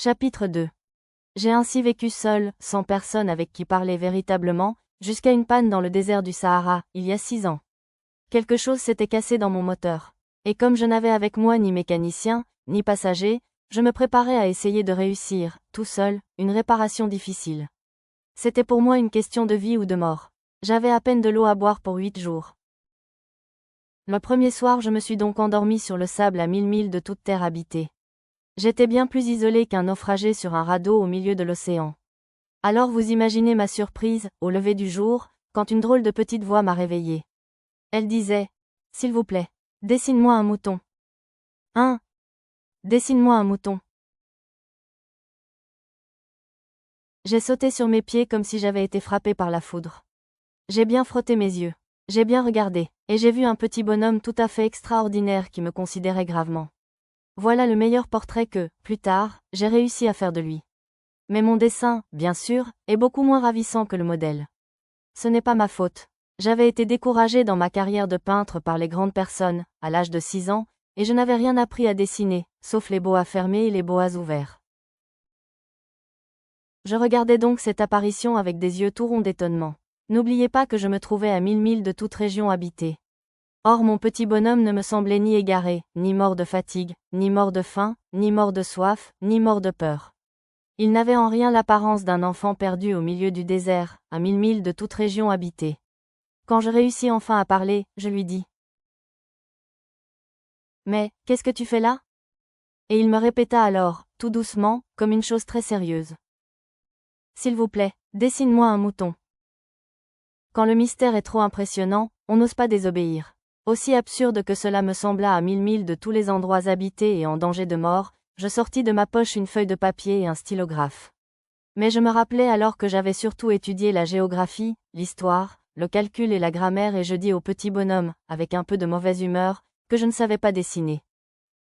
Chapitre 2. J'ai ainsi vécu seul, sans personne avec qui parler véritablement, jusqu'à une panne dans le désert du Sahara, il y a 6 ans. Quelque chose s'était cassé dans mon moteur. Et comme je n'avais avec moi ni mécanicien, ni passager, je me préparais à essayer de réussir, tout seul, une réparation difficile. C'était pour moi une question de vie ou de mort. J'avais à peine de l'eau à boire pour 8 jours. Le premier soir, je me suis donc endormi sur le sable à 1000 milles de toute terre habitée. J'étais bien plus isolé qu'un naufragé sur un radeau au milieu de l'océan. Alors vous imaginez ma surprise, au lever du jour, quand une drôle de petite voix m'a réveillé. Elle disait : « S'il vous plaît, dessine-moi un mouton. » Hein ? Dessine-moi un mouton. J'ai sauté sur mes pieds comme si j'avais été frappé par la foudre. J'ai bien frotté mes yeux. J'ai bien regardé, et j'ai vu un petit bonhomme tout à fait extraordinaire qui me considérait gravement. Voilà le meilleur portrait que, plus tard, j'ai réussi à faire de lui. Mais mon dessin, bien sûr, est beaucoup moins ravissant que le modèle. Ce n'est pas ma faute. J'avais été découragé dans ma carrière de peintre par les grandes personnes, à l'âge de 6 ans, et je n'avais rien appris à dessiner, sauf les boas fermés et les boas ouverts. Je regardais donc cette apparition avec des yeux tout ronds d'étonnement. N'oubliez pas que je me trouvais à 1000 milles de toute région habitée. Or mon petit bonhomme ne me semblait ni égaré, ni mort de fatigue, ni mort de faim, ni mort de soif, ni mort de peur. Il n'avait en rien l'apparence d'un enfant perdu au milieu du désert, à 1000 milles de toute région habitée. Quand je réussis enfin à parler, je lui dis : « Mais, qu'est-ce que tu fais là ? » Et il me répéta alors, tout doucement, comme une chose très sérieuse : « S'il vous plaît, dessine-moi un mouton. » Quand le mystère est trop impressionnant, on n'ose pas désobéir. Aussi absurde que cela me sembla à 1000 milles de tous les endroits habités et en danger de mort, je sortis de ma poche une feuille de papier et un stylographe. Mais je me rappelais alors que j'avais surtout étudié la géographie, l'histoire, le calcul et la grammaire et je dis au petit bonhomme, avec un peu de mauvaise humeur, que je ne savais pas dessiner.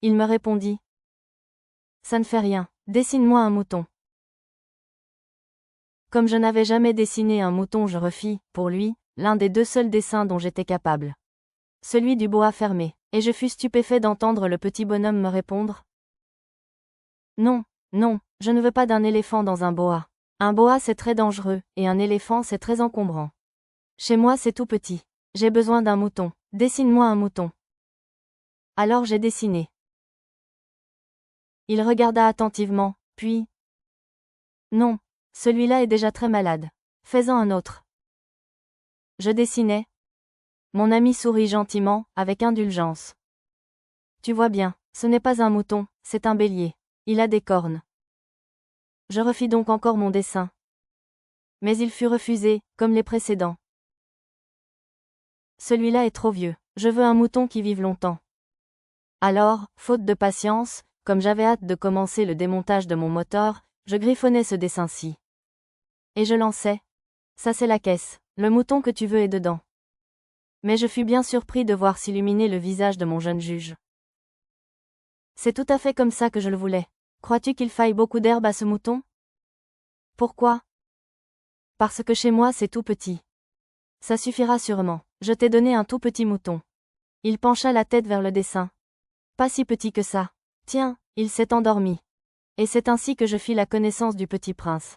Il me répondit : « Ça ne fait rien, dessine-moi un mouton. » Comme je n'avais jamais dessiné un mouton, je refis, pour lui, l'un des 2 seuls dessins dont j'étais capable. Celui du boa fermé, et je fus stupéfait d'entendre le petit bonhomme me répondre : « Non, non, je ne veux pas d'un éléphant dans un boa. Un boa c'est très dangereux, et un éléphant c'est très encombrant. Chez moi c'est tout petit. J'ai besoin d'un mouton. Dessine-moi un mouton. » Alors j'ai dessiné. Il regarda attentivement, puis : « Non, celui-là est déjà très malade. Fais-en un autre. » Je dessinais. Mon ami sourit gentiment, avec indulgence. « Tu vois bien, ce n'est pas un mouton, c'est un bélier. Il a des cornes. » Je refis donc encore mon dessin. Mais il fut refusé, comme les précédents. Celui-là est trop vieux. Je veux un mouton qui vive longtemps. Alors, faute de patience, comme j'avais hâte de commencer le démontage de mon moteur, je griffonnais ce dessin-ci. Et je lançais. Ça c'est la caisse. Le mouton que tu veux est dedans. Mais je fus bien surpris de voir s'illuminer le visage de mon jeune juge. C'est tout à fait comme ça que je le voulais. Crois-tu qu'il faille beaucoup d'herbe à ce mouton ? Pourquoi ? Parce que chez moi c'est tout petit. Ça suffira sûrement. Je t'ai donné un tout petit mouton. Il pencha la tête vers le dessin. Pas si petit que ça. Tiens, il s'est endormi. Et c'est ainsi que je fis la connaissance du petit prince.